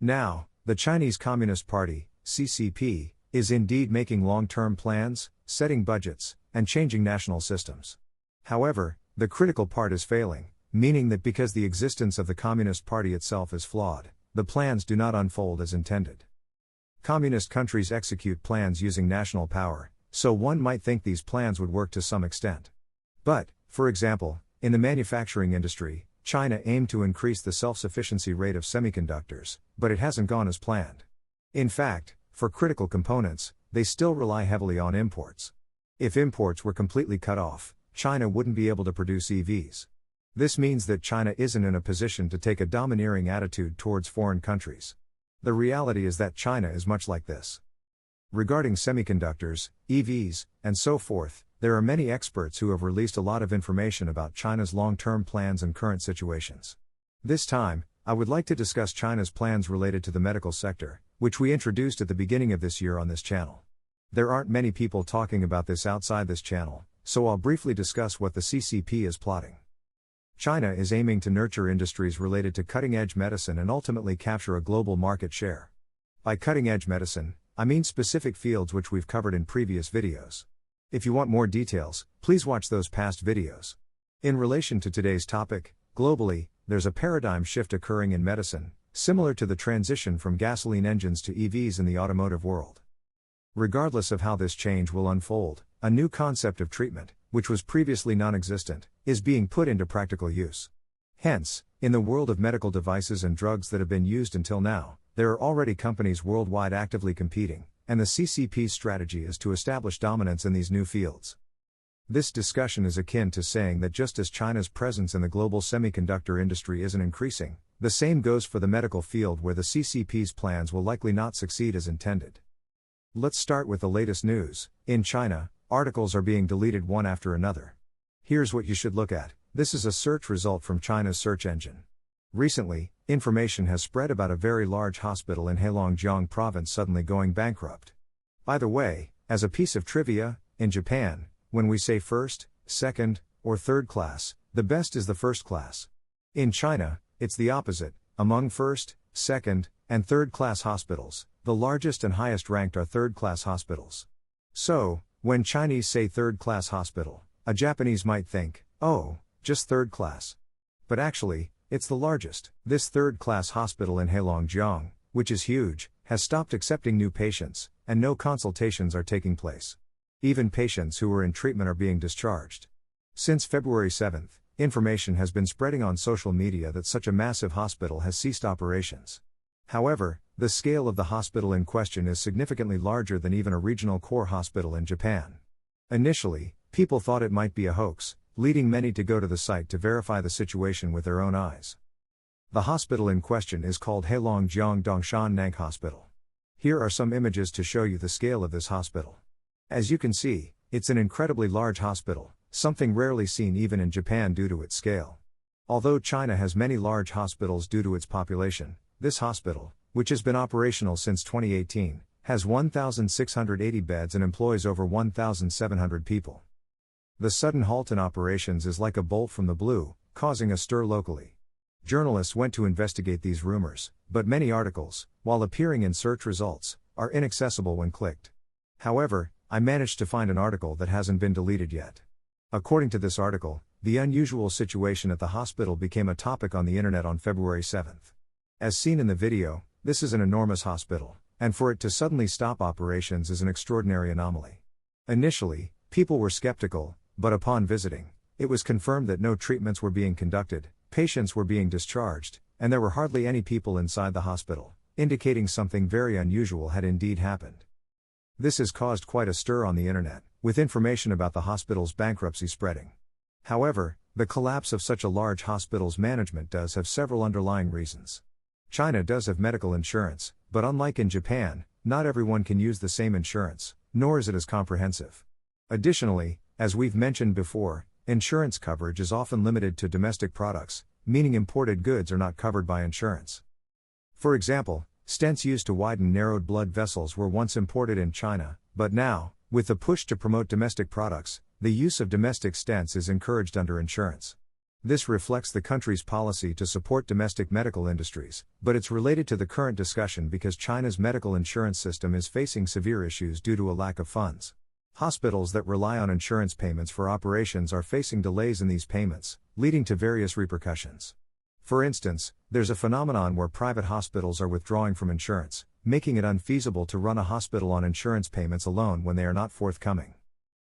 Now, the Chinese Communist Party, CCP, is indeed making long-term plans, setting budgets, and changing national systems. However, the critical part is failing, meaning that because the existence of the Communist Party itself is flawed, the plans do not unfold as intended. Communist countries execute plans using national power, so one might think these plans would work to some extent. But, for example, in the manufacturing industry, China aimed to increase the self-sufficiency rate of semiconductors, but it hasn't gone as planned. In fact, for critical components, they still rely heavily on imports. If imports were completely cut off, China wouldn't be able to produce EVs. This means that China isn't in a position to take a domineering attitude towards foreign countries. The reality is that China is much like this. Regarding semiconductors, EVs, and so forth, there are many experts who have released a lot of information about China's long-term plans and current situations. This time, I would like to discuss China's plans related to the medical sector, which we introduced at the beginning of this year on this channel. There aren't many people talking about this outside this channel, so I'll briefly discuss what the CCP is plotting. China is aiming to nurture industries related to cutting-edge medicine and ultimately capture a global market share. By cutting-edge medicine, I mean specific fields which we've covered in previous videos. If you want more details, please watch those past videos. In relation to today's topic, globally, there's a paradigm shift occurring in medicine, similar to the transition from gasoline engines to EVs in the automotive world. Regardless of how this change will unfold, a new concept of treatment, which was previously non-existent, is being put into practical use. Hence, in the world of medical devices and drugs that have been used until now, there are already companies worldwide actively competing, and the CCP's strategy is to establish dominance in these new fields. This discussion is akin to saying that just as China's presence in the global semiconductor industry isn't increasing, the same goes for the medical field where the CCP's plans will likely not succeed as intended. Let's start with the latest news. In China, articles are being deleted one after another. Here's what you should look at. This is a search result from China's search engine. Recently, information has spread about a very large hospital in Heilongjiang province suddenly going bankrupt. By the way, as a piece of trivia, in Japan, when we say first, second, or third class, the best is the first class. In China, it's the opposite. Among first, second, and third class hospitals, the largest and highest ranked are third class hospitals. So, when Chinese say third class hospital, a Japanese might think, oh, just third class. But actually, it's the largest. This third class hospital in Heilongjiang, which is huge, has stopped accepting new patients, and no consultations are taking place. Even patients who were in treatment are being discharged. Since February 7th, information has been spreading on social media that such a massive hospital has ceased operations. However, the scale of the hospital in question is significantly larger than even a regional core hospital in Japan. Initially, people thought it might be a hoax, leading many to go to the site to verify the situation with their own eyes. The hospital in question is called Heilongjiang Dongshan Nank Hospital. Here are some images to show you the scale of this hospital. As you can see, it's an incredibly large hospital, something rarely seen even in Japan due to its scale. Although China has many large hospitals due to its population, this hospital, which has been operational since 2018, has 1,680 beds and employs over 1,700 people. The sudden halt in operations is like a bolt from the blue, causing a stir locally. Journalists went to investigate these rumors, but many articles, while appearing in search results, are inaccessible when clicked. However, I managed to find an article that hasn't been deleted yet. According to this article, the unusual situation at the hospital became a topic on the internet on February 7th. As seen in the video, this is an enormous hospital, and for it to suddenly stop operations is an extraordinary anomaly. Initially, people were skeptical, but upon visiting, it was confirmed that no treatments were being conducted, patients were being discharged, and there were hardly any people inside the hospital, indicating something very unusual had indeed happened. This has caused quite a stir on the internet, with information about the hospital's bankruptcy spreading. However, the collapse of such a large hospital's management does have several underlying reasons. China does have medical insurance, but unlike in Japan, not everyone can use the same insurance, nor is it as comprehensive. Additionally, as we've mentioned before, insurance coverage is often limited to domestic products, meaning imported goods are not covered by insurance. For example, stents used to widen narrowed blood vessels were once imported in China, but now, with the push to promote domestic products, the use of domestic stents is encouraged under insurance. This reflects the country's policy to support domestic medical industries, but it's related to the current discussion because China's medical insurance system is facing severe issues due to a lack of funds. Hospitals that rely on insurance payments for operations are facing delays in these payments, leading to various repercussions. For instance, there's a phenomenon where private hospitals are withdrawing from insurance, making it unfeasible to run a hospital on insurance payments alone when they are not forthcoming.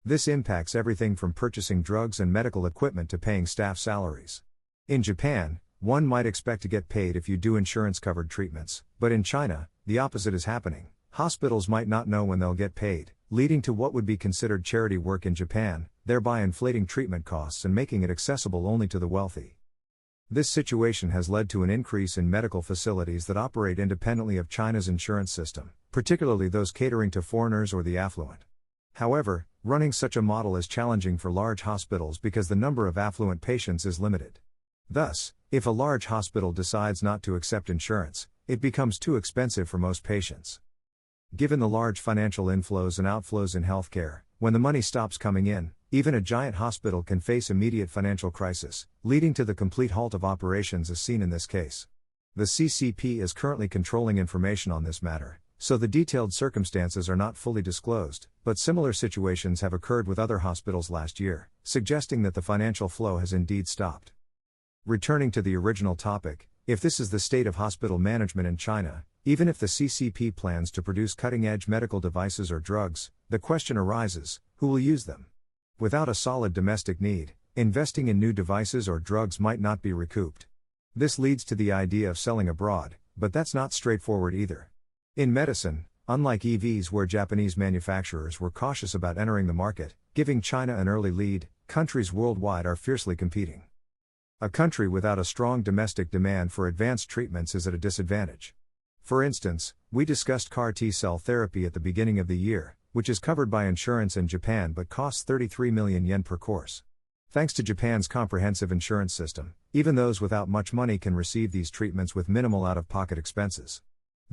This impacts everything from purchasing drugs and medical equipment to paying staff salaries. In Japan, one might expect to get paid if you do insurance-covered treatments, but in China, the opposite is happening. Hospitals might not know when they'll get paid, leading to what would be considered charity work in Japan, thereby inflating treatment costs and making it accessible only to the wealthy. This situation has led to an increase in medical facilities that operate independently of China's insurance system, particularly those catering to foreigners or the affluent. However, running such a model is challenging for large hospitals because the number of affluent patients is limited. Thus, if a large hospital decides not to accept insurance, it becomes too expensive for most patients. Given the large financial inflows and outflows in healthcare, when the money stops coming in, even a giant hospital can face immediate financial crisis, leading to the complete halt of operations as seen in this case. The CCP is currently controlling information on this matter, so the detailed circumstances are not fully disclosed, but similar situations have occurred with other hospitals last year, suggesting that the financial flow has indeed stopped. Returning to the original topic, if this is the state of hospital management in China, even if the CCP plans to produce cutting-edge medical devices or drugs, the question arises, who will use them? Without a solid domestic need, investing in new devices or drugs might not be recouped. This leads to the idea of selling abroad, but that's not straightforward either. In medicine, unlike EVs where Japanese manufacturers were cautious about entering the market, giving China an early lead, countries worldwide are fiercely competing. A country without a strong domestic demand for advanced treatments is at a disadvantage. For instance, we discussed CAR T-cell therapy at the beginning of the year, which is covered by insurance in Japan but costs 33 million yen per course. Thanks to Japan's comprehensive insurance system, even those without much money can receive these treatments with minimal out-of-pocket expenses.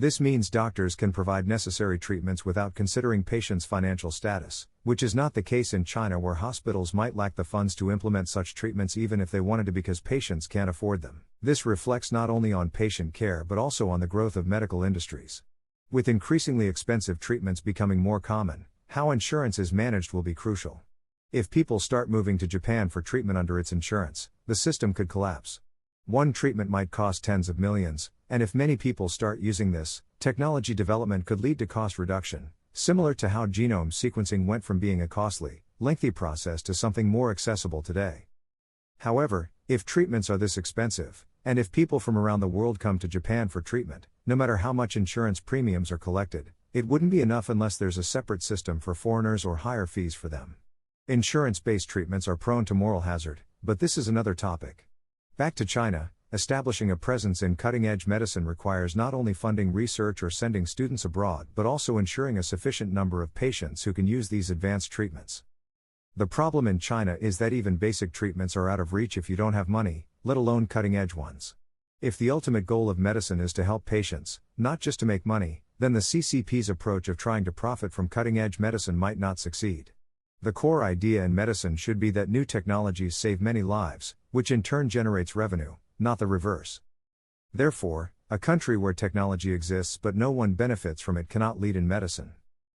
This means doctors can provide necessary treatments without considering patients' financial status, which is not the case in China where hospitals might lack the funds to implement such treatments even if they wanted to because patients can't afford them. This reflects not only on patient care but also on the growth of medical industries. With increasingly expensive treatments becoming more common, how insurance is managed will be crucial. If people start moving to Japan for treatment under its insurance, the system could collapse. One treatment might cost tens of millions, and if many people start using this, technology development could lead to cost reduction, similar to how genome sequencing went from being a costly, lengthy process to something more accessible today. However, if treatments are this expensive, and if people from around the world come to Japan for treatment, no matter how much insurance premiums are collected, it wouldn't be enough unless there's a separate system for foreigners or higher fees for them. Insurance-based treatments are prone to moral hazard, but this is another topic. Back to China, establishing a presence in cutting-edge medicine requires not only funding research or sending students abroad but also ensuring a sufficient number of patients who can use these advanced treatments. The problem in China is that even basic treatments are out of reach if you don't have money, let alone cutting-edge ones. If the ultimate goal of medicine is to help patients, not just to make money, then the CCP's approach of trying to profit from cutting-edge medicine might not succeed. The core idea in medicine should be that new technologies save many lives, which in turn generates revenue, not the reverse. Therefore, a country where technology exists but no one benefits from it cannot lead in medicine.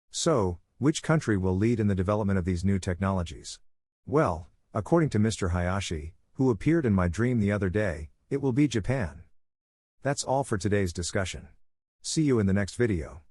So, which country will lead in the development of these new technologies? Well, according to Mr. Hayashi, who appeared in my dream the other day, it will be Japan. That's all for today's discussion. See you in the next video.